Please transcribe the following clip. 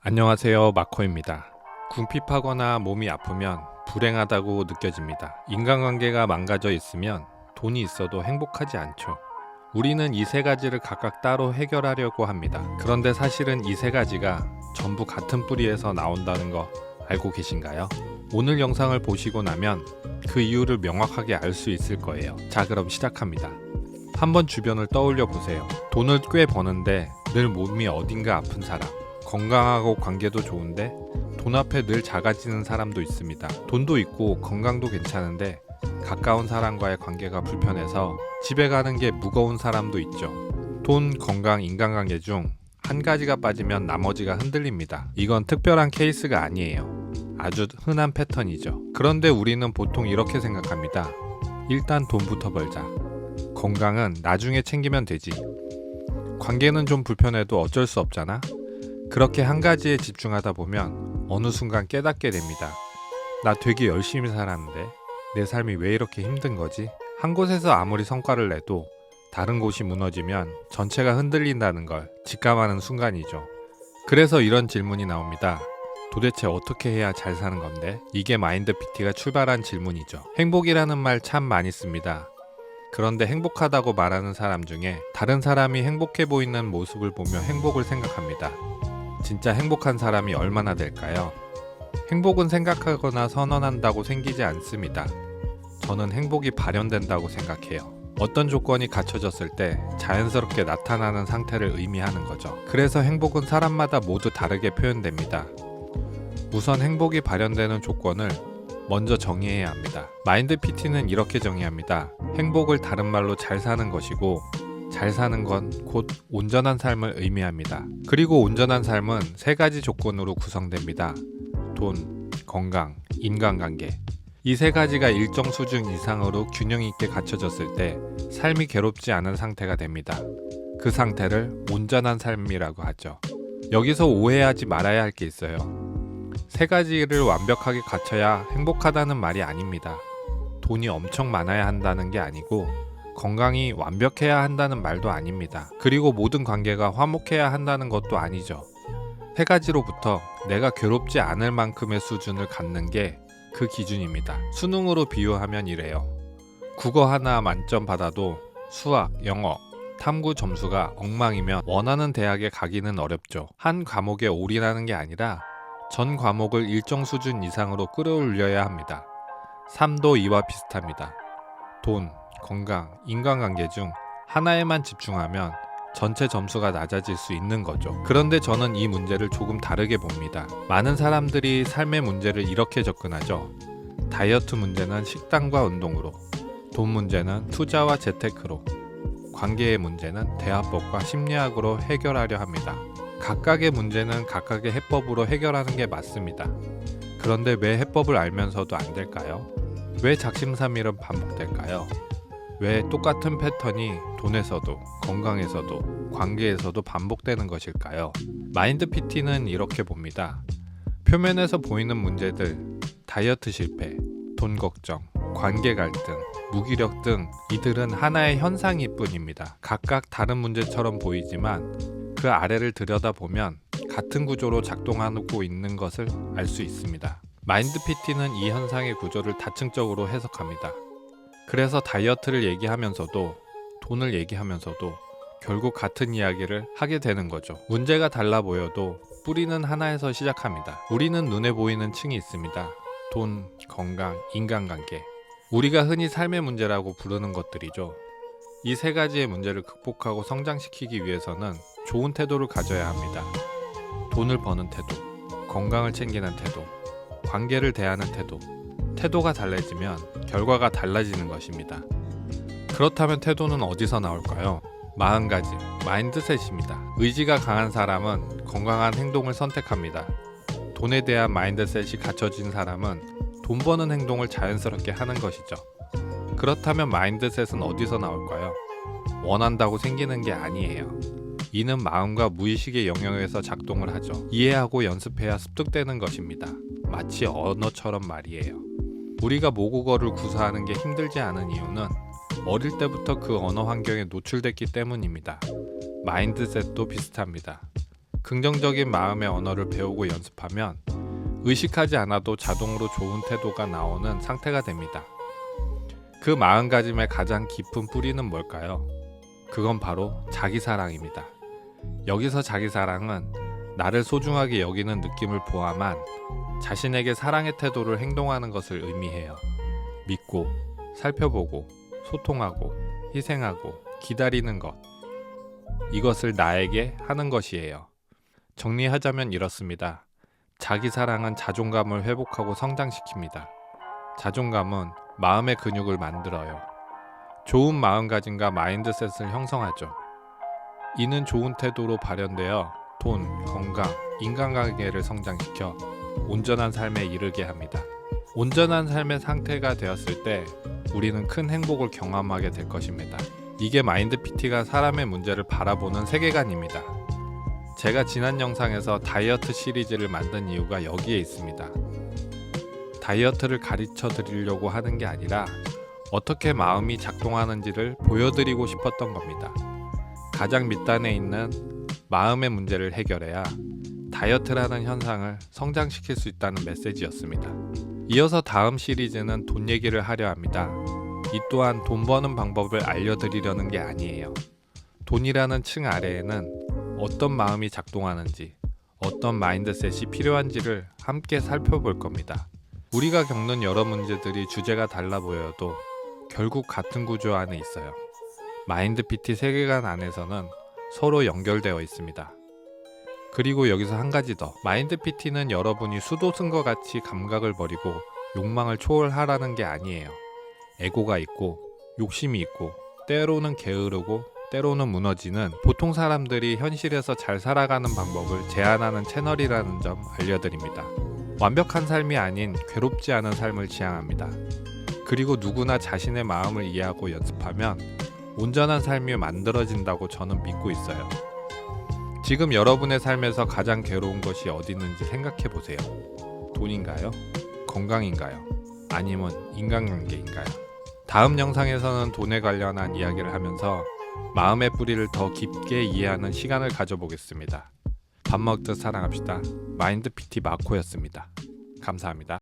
안녕하세요, 마커입니다. 궁핍하거나 몸이 아프면 불행하다고 느껴집니다. 인간관계가 망가져 있으면 돈이 있어도 행복하지 않죠. 우리는 이 세 가지를 각각 따로 해결하려고 합니다. 그런데 사실은 이 세 가지가 전부 같은 뿌리에서 나온다는 거 알고 계신가요? 오늘 영상을 보시고 나면 그 이유를 명확하게 알 수 있을 거예요. 자, 그럼 시작합니다. 한번 주변을 떠올려 보세요. 돈을 꽤 버는데 늘 몸이 어딘가 아픈 사람, 건강하고 관계도 좋은데 돈 앞에 늘 작아지는 사람도 있습니다. 돈도 있고 건강도 괜찮은데 가까운 사람과의 관계가 불편해서 집에 가는 게 무거운 사람도 있죠. 돈, 건강, 인간관계 중 한 가지가 빠지면 나머지가 흔들립니다. 이건 특별한 케이스가 아니에요. 아주 흔한 패턴이죠. 그런데 우리는 보통 이렇게 생각합니다. 일단 돈부터 벌자. 건강은 나중에 챙기면 되지. 관계는 좀 불편해도 어쩔 수 없잖아. 그렇게 한 가지에 집중하다 보면 어느 순간 깨닫게 됩니다. 나 되게 열심히 살았는데 내 삶이 왜 이렇게 힘든 거지? 한 곳에서 아무리 성과를 내도 다른 곳이 무너지면 전체가 흔들린다는 걸 직감하는 순간이죠. 그래서 이런 질문이 나옵니다. 도대체 어떻게 해야 잘 사는 건데? 이게 마인드 PT가 출발한 질문이죠. 행복이라는 말 참 많이 씁니다. 그런데 행복하다고 말하는 사람 중에 다른 사람이 행복해 보이는 모습을 보며 행복을 생각합니다. 진짜 행복한 사람이 얼마나 될까요? 행복은 생각하거나 선언한다고 생기지 않습니다. 저는 행복이 발현된다고 생각해요. 어떤 조건이 갖춰졌을 때 자연스럽게 나타나는 상태를 의미하는 거죠. 그래서 행복은 사람마다 모두 다르게 표현됩니다. 우선 행복이 발현되는 조건을 먼저 정의해야 합니다. 마인드 PT는 이렇게 정의합니다. 행복을 다른 말로 잘 사는 것이고, 잘 사는 건 곧 온전한 삶을 의미합니다. 그리고 온전한 삶은 세 가지 조건으로 구성됩니다. 돈, 건강, 인간관계. 이 세 가지가 일정 수준 이상으로 균형 있게 갖춰졌을 때 삶이 괴롭지 않은 상태가 됩니다. 그 상태를 온전한 삶이라고 하죠. 여기서 오해하지 말아야 할 게 있어요. 세 가지를 완벽하게 갖춰야 행복하다는 말이 아닙니다. 돈이 엄청 많아야 한다는 게 아니고 건강이 완벽해야 한다는 말도 아닙니다. 그리고 모든 관계가 화목해야 한다는 것도 아니죠. 세 가지로부터 내가 괴롭지 않을 만큼의 수준을 갖는 게 그 기준입니다. 수능으로 비유하면 이래요. 국어 하나 만점 받아도 수학, 영어, 탐구 점수가 엉망이면 원하는 대학에 가기는 어렵죠. 한 과목에 올인하는 게 아니라 전 과목을 일정 수준 이상으로 끌어올려야 합니다. 삶도 이와 비슷합니다. 돈, 건강, 인간관계 중 하나에만 집중하면 전체 점수가 낮아질 수 있는 거죠. 그런데 저는 이 문제를 조금 다르게 봅니다. 많은 사람들이 삶의 문제를 이렇게 접근하죠. 다이어트 문제는 식단과 운동으로, 돈 문제는 투자와 재테크로, 관계의 문제는 대화법과 심리학으로 해결하려 합니다. 각각의 문제는 각각의 해법으로 해결하는 게 맞습니다. 그런데 왜 해법을 알면서도 안 될까요? 왜 작심삼일은 반복될까요? 왜 똑같은 패턴이 돈에서도, 건강에서도, 관계에서도 반복되는 것일까요? 마인드 PT는 이렇게 봅니다. 표면에서 보이는 문제들, 다이어트 실패, 돈 걱정, 관계 갈등, 무기력 등 이들은 하나의 현상일 뿐입니다. 각각 다른 문제처럼 보이지만 그 아래를 들여다보면 같은 구조로 작동하고 있는 것을 알 수 있습니다. 마인드 PT는 이 현상의 구조를 다층적으로 해석합니다. 그래서 다이어트를 얘기하면서도 돈을 얘기하면서도 결국 같은 이야기를 하게 되는 거죠. 문제가 달라 보여도 뿌리는 하나에서 시작합니다. 우리는 눈에 보이는 층이 있습니다. 돈, 건강, 인간관계. 우리가 흔히 삶의 문제라고 부르는 것들이죠. 이 세 가지의 문제를 극복하고 성장시키기 위해서는 좋은 태도를 가져야 합니다. 돈을 버는 태도, 건강을 챙기는 태도, 관계를 대하는 태도. 태도가 달라지면 결과가 달라지는 것입니다. 그렇다면 태도는 어디서 나올까요? 마음가짐, 마인드셋입니다. 의지가 강한 사람은 건강한 행동을 선택합니다. 돈에 대한 마인드셋이 갖춰진 사람은 돈 버는 행동을 자연스럽게 하는 것이죠. 그렇다면 마인드셋은 어디서 나올까요? 원한다고 생기는 게 아니에요. 이는 마음과 무의식의 영역에서 작동을 하죠. 이해하고 연습해야 습득되는 것입니다. 마치 언어처럼 말이에요. 우리가 모국어를 구사하는 게 힘들지 않은 이유는 어릴 때부터 그 언어 환경에 노출됐기 때문입니다. 마인드셋도 비슷합니다. 긍정적인 마음의 언어를 배우고 연습하면 의식하지 않아도 자동으로 좋은 태도가 나오는 상태가 됩니다. 그 마음가짐의 가장 깊은 뿌리는 뭘까요? 그건 바로 자기사랑입니다. 여기서 자기사랑은 나를 소중하게 여기는 느낌을 포함한 자신에게 사랑의 태도를 행동하는 것을 의미해요. 믿고, 살펴보고, 소통하고, 희생하고, 기다리는 것. 이것을 나에게 하는 것이에요. 정리하자면 이렇습니다. 자기사랑은 자존감을 회복하고 성장시킵니다. 자존감은 마음의 근육을 만들어요. 좋은 마음가짐과 마인드셋을 형성하죠. 이는 좋은 태도로 발현되어 돈, 건강, 인간관계를 성장시켜 온전한 삶에 이르게 합니다. 온전한 삶의 상태가 되었을 때 우리는 큰 행복을 경험하게 될 것입니다. 이게 마인드 PT가 사람의 문제를 바라보는 세계관입니다. 제가 지난 영상에서 다이어트 시리즈를 만든 이유가 여기에 있습니다. 다이어트를 가르쳐 드리려고 하는 게 아니라 어떻게 마음이 작동하는지를 보여드리고 싶었던 겁니다. 가장 밑단에 있는 마음의 문제를 해결해야 다이어트라는 현상을 성장시킬 수 있다는 메시지였습니다. 이어서 다음 시리즈는 돈 얘기를 하려 합니다. 이 또한 돈 버는 방법을 알려드리려는 게 아니에요. 돈이라는 층 아래에는 어떤 마음이 작동하는지, 어떤 마인드셋이 필요한지를 함께 살펴볼 겁니다. 우리가 겪는 여러 문제들이 주제가 달라 보여도 결국 같은 구조 안에 있어요. 마인드 PT 세계관 안에서는 서로 연결되어 있습니다. 그리고 여기서 한 가지 더. 마인드 PT는 여러분이 수도 쓴 것 같이 감각을 버리고 욕망을 초월하라는 게 아니에요. 에고가 있고 욕심이 있고 때로는 게으르고 때로는 무너지는 보통 사람들이 현실에서 잘 살아가는 방법을 제안하는 채널이라는 점 알려드립니다. 완벽한 삶이 아닌 괴롭지 않은 삶을 지향합니다. 그리고 누구나 자신의 마음을 이해하고 연습하면 온전한 삶이 만들어진다고 저는 믿고 있어요. 지금 여러분의 삶에서 가장 괴로운 것이 어디 있는지 생각해 보세요. 돈인가요? 건강인가요? 아니면 인간관계인가요? 다음 영상에서는 돈에 관련한 이야기를 하면서 마음의 뿌리를 더 깊게 이해하는 시간을 가져보겠습니다. 밥 먹듯 사랑합시다. 마인드 PT 마코였습니다. 감사합니다.